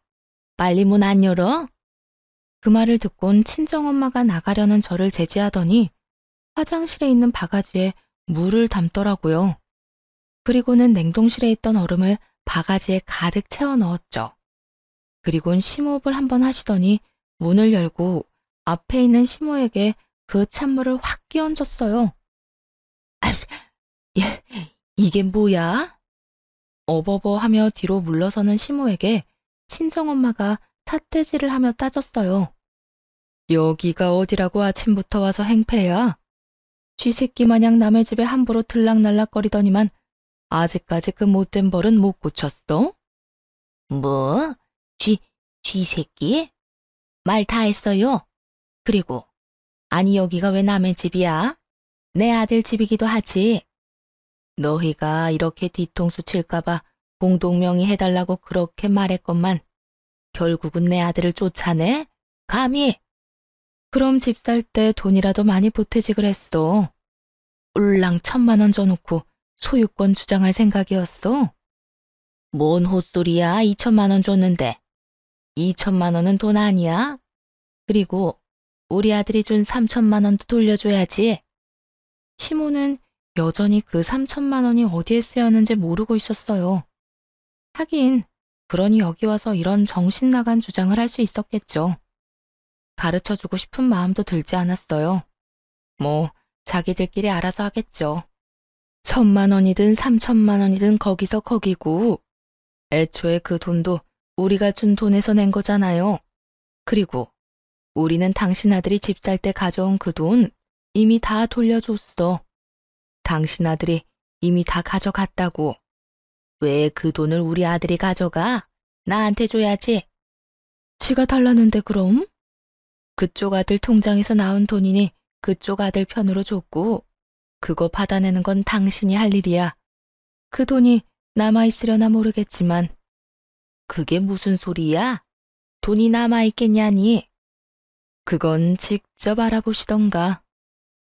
빨리 문 안 열어? 그 말을 듣곤 친정엄마가 나가려는 저를 제지하더니 화장실에 있는 바가지에 물을 담더라고요. 그리고는 냉동실에 있던 얼음을 바가지에 가득 채워 넣었죠. 그리곤 심호흡을 한번 하시더니 문을 열고 앞에 있는 시모에게 그 찬물을 확 끼얹었어요. 예, 이게 뭐야? 어버버 하며 뒤로 물러서는 시모에게 친정엄마가 삿대질을 하며 따졌어요. 여기가 어디라고 아침부터 와서 행패야? 쥐새끼 마냥 남의 집에 함부로 들락날락거리더니만 아직까지 그 못된 벌은 못 고쳤어? 뭐? 쥐새끼? 말 다 했어요. 그리고 아니 여기가 왜 남의 집이야? 내 아들 집이기도 하지. 너희가 이렇게 뒤통수 칠까봐 공동명의 해달라고 그렇게 말했건만 결국은 내 아들을 쫓아내? 감히? 그럼 집 살 때 돈이라도 많이 보태지 그랬어. 울랑 1,000만 원 줘놓고 소유권 주장할 생각이었어? 뭔 헛소리야, 2천만 원 줬는데. 2천만 원은 돈 아니야? 그리고 우리 아들이 준 3천만 원도 돌려줘야지. 시모는 여전히 그 3천만 원이 어디에 쓰였는지 모르고 있었어요. 하긴 그러니 여기 와서 이런 정신 나간 주장을 할 수 있었겠죠. 가르쳐주고 싶은 마음도 들지 않았어요. 뭐 자기들끼리 알아서 하겠죠. 1,000만 원이든 3천만 원이든 거기서 거기고 애초에 그 돈도 우리가 준 돈에서 낸 거잖아요. 그리고 우리는 당신 아들이 집 살 때 가져온 그 돈 이미 다 돌려줬어. 당신 아들이 이미 다 가져갔다고. 왜 그 돈을 우리 아들이 가져가? 나한테 줘야지. 지가 달라는데 그럼? 그쪽 아들 통장에서 나온 돈이니 그쪽 아들 편으로 줬고 그거 받아내는 건 당신이 할 일이야. 그 돈이 남아있으려나 모르겠지만 그게 무슨 소리야? 돈이 남아있겠냐니. 그건 직접 알아보시던가.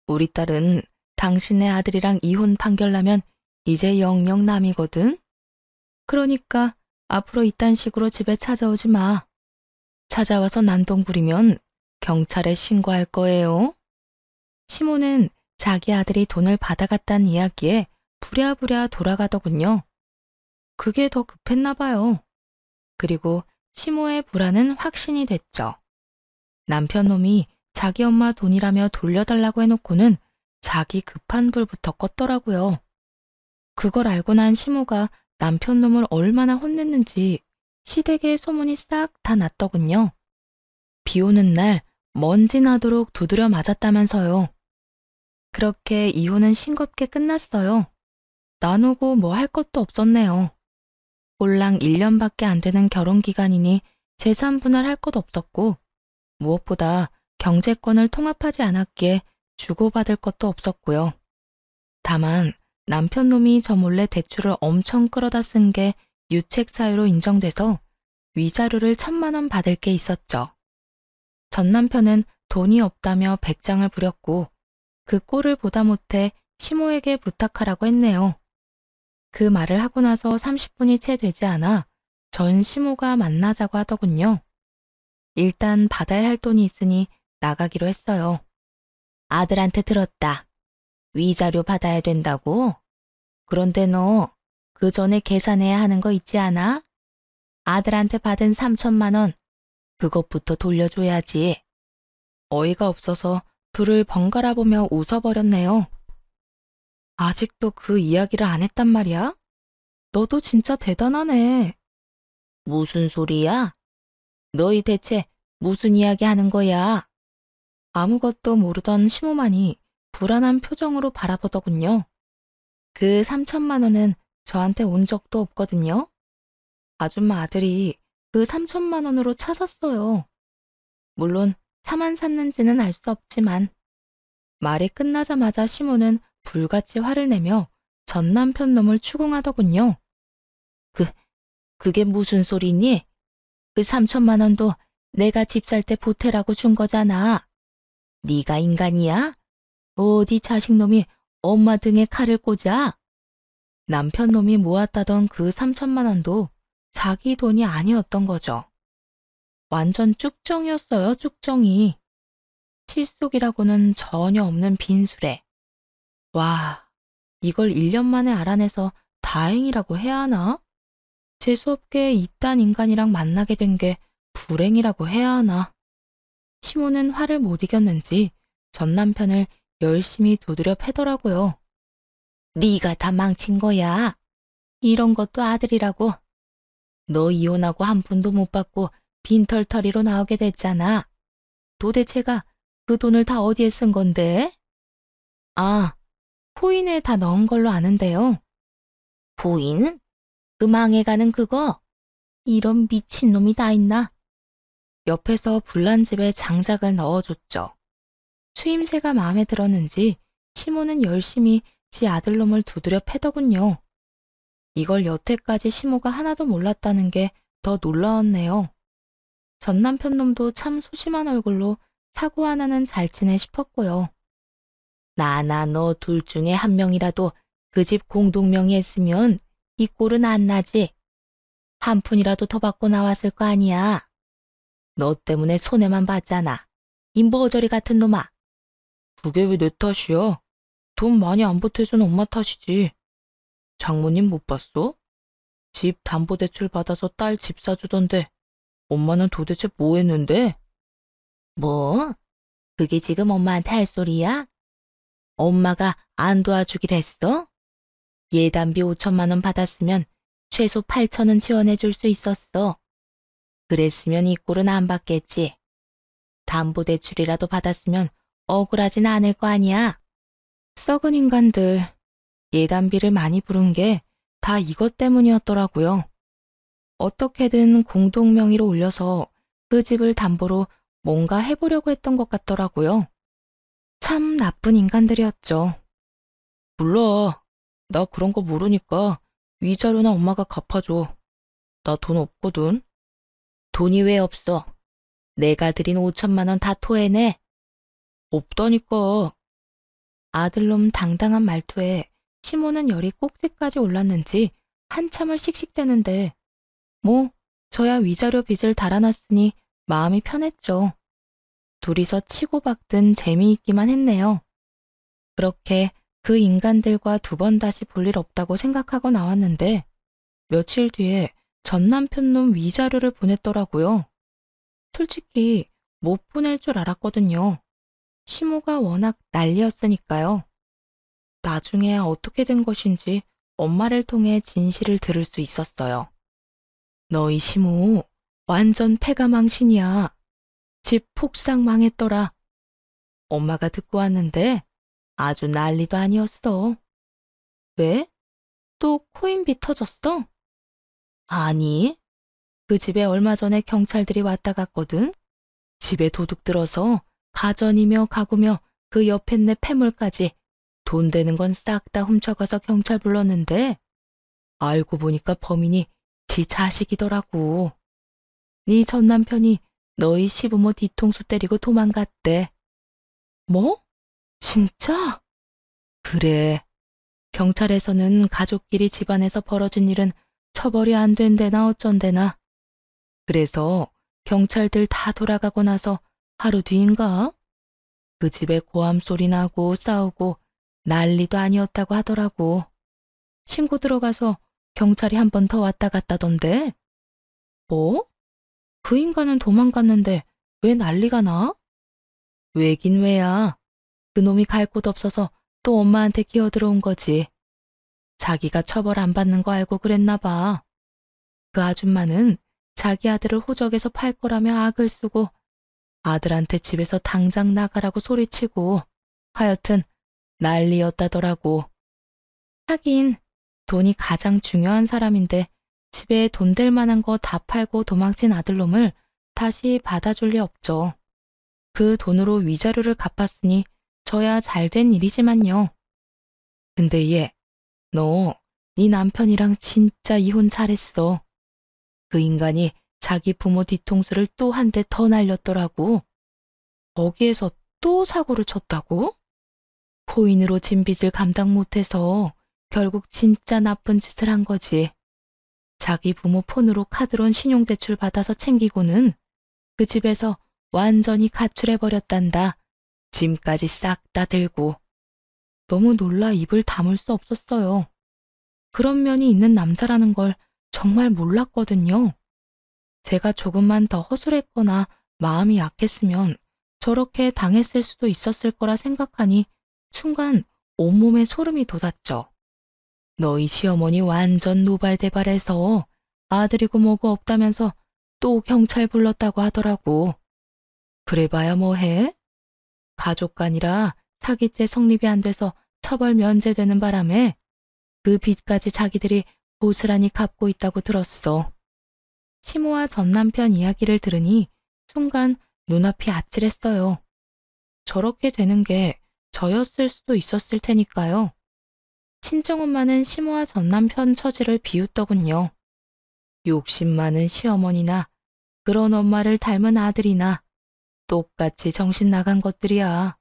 우리 딸은 당신네 아들이랑 이혼 판결 나면 이제 영영 남이거든. 그러니까 앞으로 이딴 식으로 집에 찾아오지 마. 찾아와서 난동 부리면 경찰에 신고할 거예요. 시모는 자기 아들이 돈을 받아갔다는 이야기에 부랴부랴 돌아가더군요. 그게 더 급했나 봐요. 그리고 시모의 불안은 확신이 됐죠. 남편 놈이 자기 엄마 돈이라며 돌려달라고 해놓고는 자기 급한 불부터 껐더라고요. 그걸 알고 난 시모가 남편 놈을 얼마나 혼냈는지 시댁에 소문이 싹 다 났더군요. 비 오는 날 먼지 나도록 두드려 맞았다면서요. 그렇게 이혼은 싱겁게 끝났어요. 나누고 뭐 할 것도 없었네요. 꼴랑 1년밖에 안 되는 결혼 기간이니 재산 분할할 것 없었고 무엇보다 경제권을 통합하지 않았기에 주고받을 것도 없었고요. 다만 남편 놈이 저 몰래 대출을 엄청 끌어다 쓴 게 유책 사유로 인정돼서 위자료를 1,000만 원 받을 게 있었죠. 전 남편은 돈이 없다며 백장을 부렸고 그 꼴을 보다 못해 시모에게 부탁하라고 했네요. 그 말을 하고 나서 30분이 채 되지 않아 전 시모가 만나자고 하더군요. 일단 받아야 할 돈이 있으니 나가기로 했어요. 아들한테 들었다. 위자료 받아야 된다고? 그런데 너 그 전에 계산해야 하는 거 있지 않아? 아들한테 받은 3천만 원, 그것부터 돌려줘야지. 어이가 없어서 둘을 번갈아 보며 웃어버렸네요. 아직도 그 이야기를 안 했단 말이야? 너도 진짜 대단하네. 무슨 소리야? 너희 대체 무슨 이야기 하는 거야? 아무것도 모르던 시모만이 불안한 표정으로 바라보더군요. 그 3천만 원은 저한테 온 적도 없거든요. 아줌마 아들이 그 3천만 원으로 차 샀어요. 물론 차만 샀는지는 알 수 없지만. 말이 끝나자마자 시모는 불같이 화를 내며 전 남편 놈을 추궁하더군요. 그게 무슨 소리니? 그 3천만 원도 내가 집 살 때 보태라고 준 거잖아. 네가 인간이야? 어디 자식놈이 엄마 등에 칼을 꽂아? 남편 놈이 모았다던 그 3천만 원도 자기 돈이 아니었던 거죠. 완전 쭉정이었어요, 쭉정이. 실속이라고는 전혀 없는 빈수레. 와, 이걸 1년 만에 알아내서 다행이라고 해야 하나? 재수없게 이딴 인간이랑 만나게 된 게 불행이라고 해야 하나? 시모는 화를 못 이겼는지 전 남편을 열심히 두드려 패더라고요. 네가 다 망친 거야. 이런 것도 아들이라고. 너 이혼하고 한 푼도 못 받고 빈털터리로 나오게 됐잖아. 도대체가 그 돈을 다 어디에 쓴 건데? 아, 코인에 다 넣은 걸로 아는데요. 코인? 그 망해가는 그거? 이런 미친놈이 다 있나? 옆에서 불난집에 장작을 넣어줬죠. 추임새가 마음에 들었는지 시모는 열심히 지 아들놈을 두드려 패더군요. 이걸 여태까지 시모가 하나도 몰랐다는 게 더 놀라웠네요. 전 남편 놈도 참 소심한 얼굴로 사고 하나는 잘 치네 싶었고요. 나나 너 둘 중에 한 명이라도 그 집 공동명의 했으면 이 꼴은 안 나지. 한 푼이라도 더 받고 나왔을 거 아니야. 너 때문에 손해만 봤잖아. 이 머저리 같은 놈아. 그게 왜 내 탓이야? 돈 많이 안 보태준 엄마 탓이지. 장모님 못 봤어? 집 담보대출 받아서 딸 집 사주던데 엄마는 도대체 뭐 했는데? 뭐? 그게 지금 엄마한테 할 소리야? 엄마가 안 도와주길 했어? 예단비 5천만 원 받았으면 최소 8천은 지원해 줄 수 있었어. 그랬으면 이 꼴은 안 받겠지. 담보대출이라도 받았으면 억울하진 않을 거 아니야. 썩은 인간들, 예단비를 많이 부른 게 다 이것 때문이었더라고요. 어떻게든 공동명의로 올려서 그 집을 담보로 뭔가 해보려고 했던 것 같더라고요. 참 나쁜 인간들이었죠. 몰라. 나 그런 거 모르니까 위자료나 엄마가 갚아줘. 나 돈 없거든. 돈이 왜 없어? 내가 드린 5천만 원 다 토해내. 없다니까. 아들놈 당당한 말투에 시모는 열이 꼭지까지 올랐는지 한참을 씩씩대는데 뭐 저야 위자료 빚을 달아났으니 마음이 편했죠. 둘이서 치고받든 재미있기만 했네요. 그렇게 그 인간들과 두 번 다시 볼 일 없다고 생각하고 나왔는데 며칠 뒤에 전 남편놈 위자료를 보냈더라고요. 솔직히 못 보낼 줄 알았거든요. 시모가 워낙 난리였으니까요. 나중에 어떻게 된 것인지 엄마를 통해 진실을 들을 수 있었어요. 너희 시모 완전 패가망신이야. 집 폭삭 망했더라. 엄마가 듣고 왔는데 아주 난리도 아니었어. 왜? 또 코인비 터졌어? 아니, 그 집에 얼마 전에 경찰들이 왔다 갔거든. 집에 도둑 들어서 가전이며 가구며 그 옆에 내 폐물까지 돈 되는 건 싹 다 훔쳐가서 경찰 불렀는데 알고 보니까 범인이 지 자식이더라고. 네 전 남편이 너희 시부모 뒤통수 때리고 도망갔대. 뭐? 진짜? 그래. 경찰에서는 가족끼리 집안에서 벌어진 일은 처벌이 안 된대나 어쩐대나. 그래서 경찰들 다 돌아가고 나서 하루 뒤인가? 그 집에 고함 소리 나고 싸우고 난리도 아니었다고 하더라고. 신고 들어가서 경찰이 한 번 더 왔다 갔다던데. 뭐? 그 인간은 도망갔는데 왜 난리가 나? 왜긴 왜야. 그놈이 갈 곳 없어서 또 엄마한테 기어들어온 거지. 자기가 처벌 안 받는 거 알고 그랬나 봐. 그 아줌마는 자기 아들을 호적에서 팔 거라며 악을 쓰고 아들한테 집에서 당장 나가라고 소리치고 하여튼 난리였다더라고. 하긴 돈이 가장 중요한 사람인데 집에 돈 될 만한 거 다 팔고 도망친 아들놈을 다시 받아줄 리 없죠. 그 돈으로 위자료를 갚았으니 저야 잘된 일이지만요. 근데 얘, 너, 네 남편이랑 진짜 이혼 잘했어. 그 인간이 자기 부모 뒤통수를 또 한 대 더 날렸더라고. 거기에서 또 사고를 쳤다고? 코인으로 진 빚을 감당 못해서 결국 진짜 나쁜 짓을 한 거지. 자기 부모 폰으로 카드론 신용대출 받아서 챙기고는 그 집에서 완전히 가출해버렸단다. 짐까지 싹 다 들고. 너무 놀라 입을 다물 수 없었어요. 그런 면이 있는 남자라는 걸 정말 몰랐거든요. 제가 조금만 더 허술했거나 마음이 약했으면 저렇게 당했을 수도 있었을 거라 생각하니 순간 온몸에 소름이 돋았죠. 너희 시어머니 완전 노발대발해서 아들이고 뭐고 없다면서 또 경찰 불렀다고 하더라고. 그래봐야 뭐해? 가족간이라 사기죄 성립이 안 돼서 처벌 면제되는 바람에 그 빚까지 자기들이 고스란히 갚고 있다고 들었어. 시모와 전 남편 이야기를 들으니 순간 눈앞이 아찔했어요. 저렇게 되는 게 저였을 수도 있었을 테니까요. 친정엄마는 시모와 전 남편 처지를 비웃더군요. 욕심 많은 시어머니나 그런 엄마를 닮은 아들이나 똑같이 정신 나간 것들이야.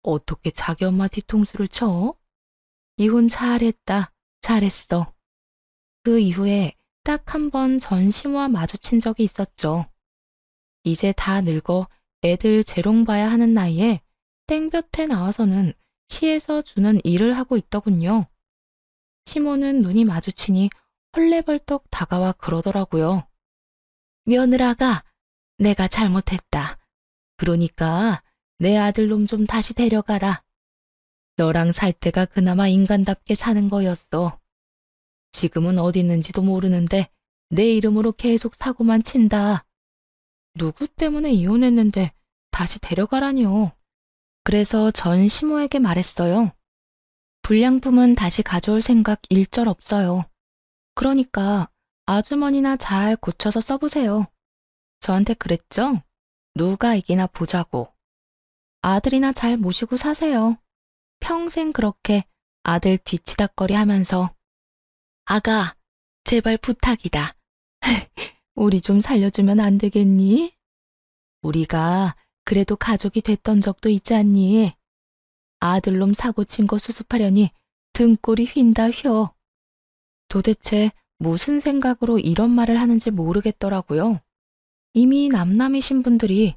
어떻게 자기 엄마 뒤통수를 쳐? 이혼 잘했다, 잘했어. 그 이후에 딱 한 번 전 시모와 마주친 적이 있었죠. 이제 다 늙어 애들 재롱 봐야 하는 나이에 땡볕에 나와서는 시에서 주는 일을 하고 있더군요. 시모는 눈이 마주치니 헐레벌떡 다가와 그러더라고요. 며느라가 내가 잘못했다. 그러니까 내 아들놈 좀 다시 데려가라. 너랑 살 때가 그나마 인간답게 사는 거였어. 지금은 어디 있는지도 모르는데 내 이름으로 계속 사고만 친다. 누구 때문에 이혼했는데 다시 데려가라뇨. 그래서 전 시모에게 말했어요. 불량품은 다시 가져올 생각 일절 없어요. 그러니까 아주머니나 잘 고쳐서 써보세요. 저한테 그랬죠? 누가 이기나 보자고. 아들이나 잘 모시고 사세요. 평생 그렇게 아들 뒤치다꺼리 하면서. 아가, 제발 부탁이다. 우리 좀 살려주면 안 되겠니? 우리가 그래도 가족이 됐던 적도 있지 않니? 아들놈 사고 친 거 수습하려니 등골이 휜다 휘어. 도대체 무슨 생각으로 이런 말을 하는지 모르겠더라고요. 이미 남남이신 분들이